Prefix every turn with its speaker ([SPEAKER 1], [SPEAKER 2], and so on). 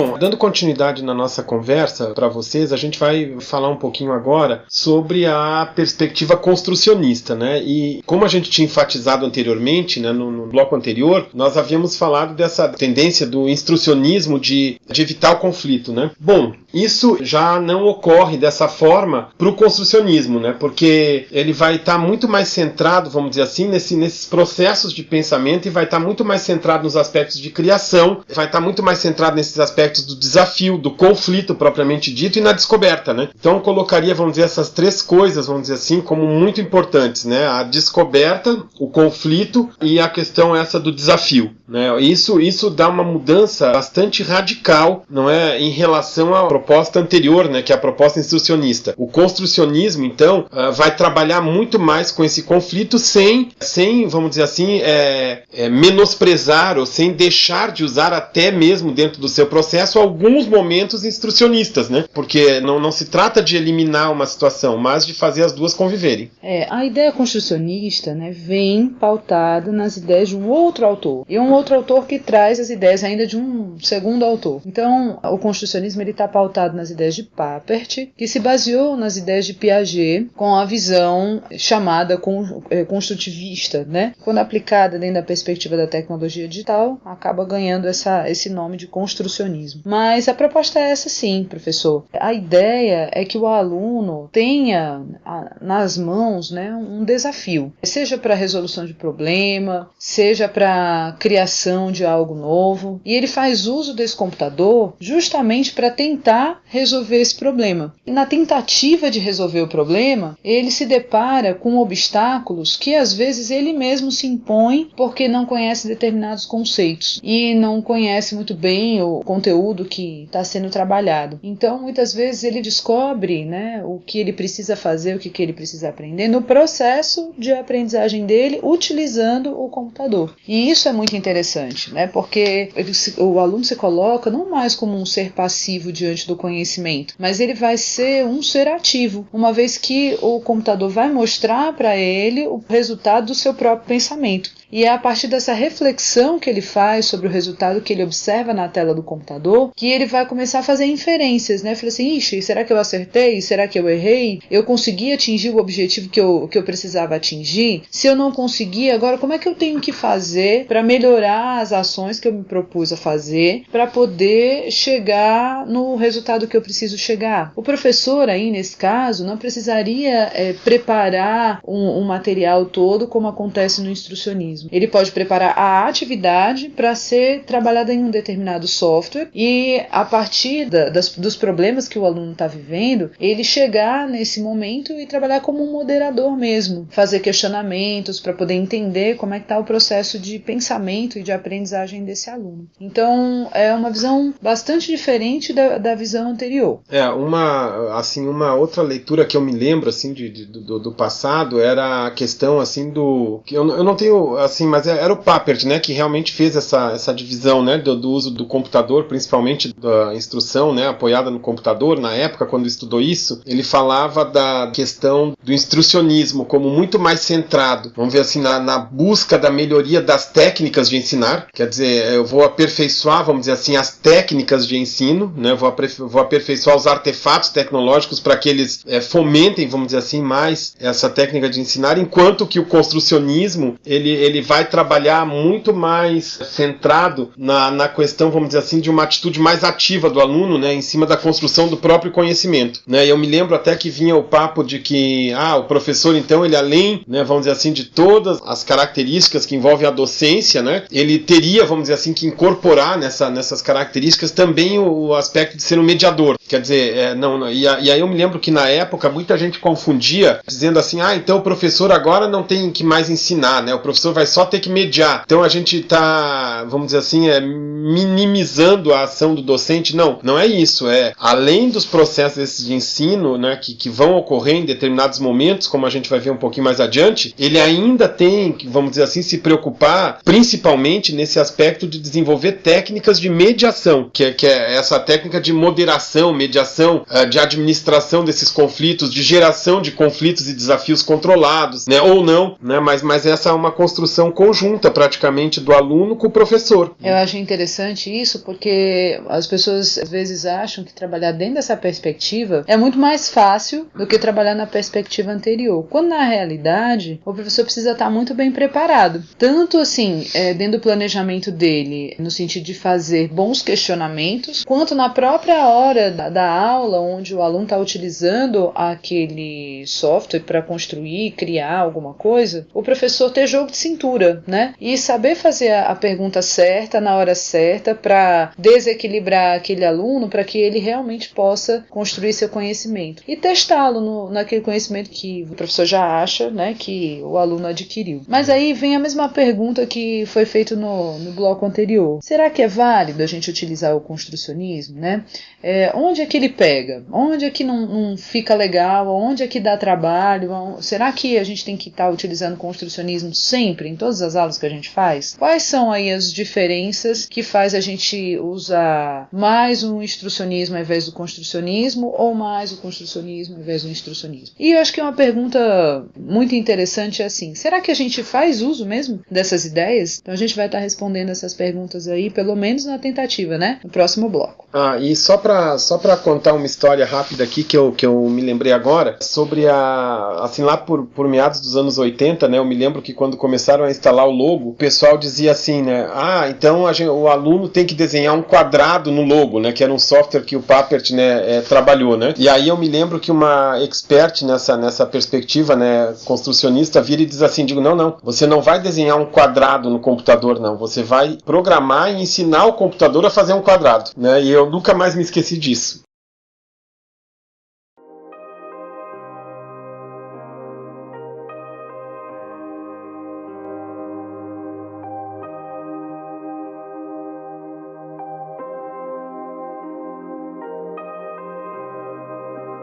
[SPEAKER 1] Bom, dando continuidade na nossa conversa para vocês, a gente vai falar um pouquinho agora sobre a perspectiva construcionista, né? E como a gente tinha enfatizado anteriormente, né, no bloco anterior, nós havíamos falado dessa tendência do instrucionismo de evitar o conflito, né? Bom, isso já não ocorre dessa forma para o construcionismo, né? Porque ele vai estar muito mais centrado, vamos dizer assim, nesses processos de pensamento e vai estar muito mais centrado nos aspectos de criação, vai estar muito mais centrado nesses aspectos do desafio, do conflito propriamente dito e na descoberta, né? Então eu colocaria, vamos dizer, essas três coisas, vamos dizer assim, como muito importantes, né? A descoberta, o conflito e a questão essa do desafio, né? Isso dá uma mudança bastante radical, não é, em relação à proposta anterior, né, que é a proposta instrucionista. O construcionismo, então, vai trabalhar muito mais com esse conflito sem vamos dizer assim, menosprezar ou sem deixar de usar até mesmo dentro do seu processo alguns momentos instrucionistas, né? Porque não se trata de eliminar uma situação, mas de fazer as duas conviverem.
[SPEAKER 2] A ideia construcionista, né, vem pautada nas ideias de um outro autor. E um outro autor que traz as ideias ainda de um segundo autor. Então, o construcionismo está pautado nas ideias de Papert, que se baseou nas ideias de Piaget, com a visão chamada construtivista, né? Quando aplicada dentro da perspectiva da tecnologia digital, acaba ganhando esse nome de construcionismo. Mas a proposta é essa sim, professor. A ideia é que o aluno tenha nas mãos, né, um desafio, seja para a resolução de problema, seja para a criação de algo novo, e ele faz uso desse computador justamente para tentar resolver esse problema. E na tentativa de resolver o problema, ele se depara com obstáculos que às vezes ele mesmo se impõe porque não conhece determinados conceitos e não conhece muito bem o conteúdo que está sendo trabalhado. Então, muitas vezes ele descobre, né, o que ele precisa fazer, o que ele precisa aprender no processo de aprendizagem dele utilizando o computador. E isso é muito interessante, né, porque o aluno se coloca não mais como um ser passivo diante do conhecimento, mas ele vai ser um ser ativo, uma vez que o computador vai mostrar para ele o resultado do seu próprio pensamento. E é a partir dessa reflexão que ele faz sobre o resultado que ele observa na tela do computador que ele vai começar a fazer inferências, né? Fala assim, será que eu acertei? Será que eu errei? Eu consegui atingir o objetivo que eu precisava atingir? Se eu não conseguir, agora como é que eu tenho que fazer para melhorar as ações que eu me propus a fazer para poder chegar no resultado que eu preciso chegar? O professor aí, nesse caso, não precisaria preparar um material todo como acontece no instrucionismo. Ele pode preparar a atividade para ser trabalhada em um determinado software e, a partir dos problemas que o aluno está vivendo, ele chegar nesse momento e trabalhar como um moderador mesmo, fazer questionamentos para poder entender como é que está o processo de pensamento e de aprendizagem desse aluno. Então, é uma visão bastante diferente da visão anterior.
[SPEAKER 1] Uma outra leitura que eu me lembro assim, do passado era a questão assim, do... Eu não tenho... Assim, mas era o Papert, né, que realmente fez essa divisão, né, do uso do computador, principalmente da instrução, né, apoiada no computador. Na época, quando estudou isso, ele falava da questão do instrucionismo como muito mais centrado, vamos ver assim, na busca da melhoria das técnicas de ensinar. Quer dizer, eu vou aperfeiçoar, vamos dizer assim, as técnicas de ensino, né, vou aperfeiçoar os artefatos tecnológicos para que eles fomentem, vamos dizer assim, mais essa técnica de ensinar, enquanto que o construcionismo, ele vai trabalhar muito mais centrado na questão, vamos dizer assim, de uma atitude mais ativa do aluno, né, em cima da construção do próprio conhecimento, né. E eu me lembro até que vinha o papo de que o professor, então, ele além, né, vamos dizer assim, de todas as características que envolvem a docência, né, ele teria, vamos dizer assim, que incorporar nessas características também o aspecto de ser um mediador. Quer dizer, e aí eu me lembro que na época muita gente confundia, dizendo assim, então o professor agora não tem que mais ensinar, né, o professor vai só ter que mediar. Então a gente está, vamos dizer assim, minimizando a ação do docente. Não é isso. Além dos processos de ensino, né, que vão ocorrer em determinados momentos, como a gente vai ver um pouquinho mais adiante, ele ainda tem que, vamos dizer assim, se preocupar principalmente nesse aspecto de desenvolver técnicas de mediação, que é essa técnica de moderação, mediação, de administração desses conflitos, de geração de conflitos e desafios controlados, né, ou não, né, mas essa é uma construção construção conjunta, praticamente, do aluno com o professor.
[SPEAKER 2] Eu acho interessante isso, porque as pessoas às vezes acham que trabalhar dentro dessa perspectiva é muito mais fácil do que trabalhar na perspectiva anterior, quando na realidade o professor precisa estar muito bem preparado, tanto assim dentro do planejamento dele, no sentido de fazer bons questionamentos, quanto na própria hora da aula, onde o aluno está utilizando aquele software para construir, criar alguma coisa, o professor ter jogo de cintura, né? E saber fazer a pergunta certa, na hora certa, para desequilibrar aquele aluno, para que ele realmente possa construir seu conhecimento. E testá-lo naquele conhecimento que o professor já acha, né, que o aluno adquiriu. Mas aí vem a mesma pergunta que foi feita no bloco anterior. Será que é válido a gente utilizar o construcionismo, né? Onde é que ele pega? Onde é que não fica legal? Onde é que dá trabalho? Será que a gente tem que estar utilizando o construcionismo sempre, em todas as aulas que a gente faz? Quais são aí as diferenças que faz a gente usar mais o instrucionismo ao invés do construcionismo ou mais o construcionismo ao invés do instrucionismo? E eu acho que uma pergunta muito interessante é assim, será que a gente faz uso mesmo dessas ideias? Então a gente vai estar respondendo essas perguntas aí, pelo menos na tentativa, né? No próximo bloco.
[SPEAKER 1] E só para contar uma história rápida aqui que eu me lembrei agora, sobre assim, lá por meados dos anos 80, né, eu me lembro que quando começaram a instalar o logo, o pessoal dizia assim, né, então o aluno tem que desenhar um quadrado no logo, né, que era um software que o Papert, né, trabalhou, né, e aí eu me lembro que uma expert nessa perspectiva, né, construcionista vira e diz assim, não, você não vai desenhar um quadrado no computador, não, você vai programar e ensinar o computador a fazer um quadrado, né, e eu nunca mais me esqueci disso.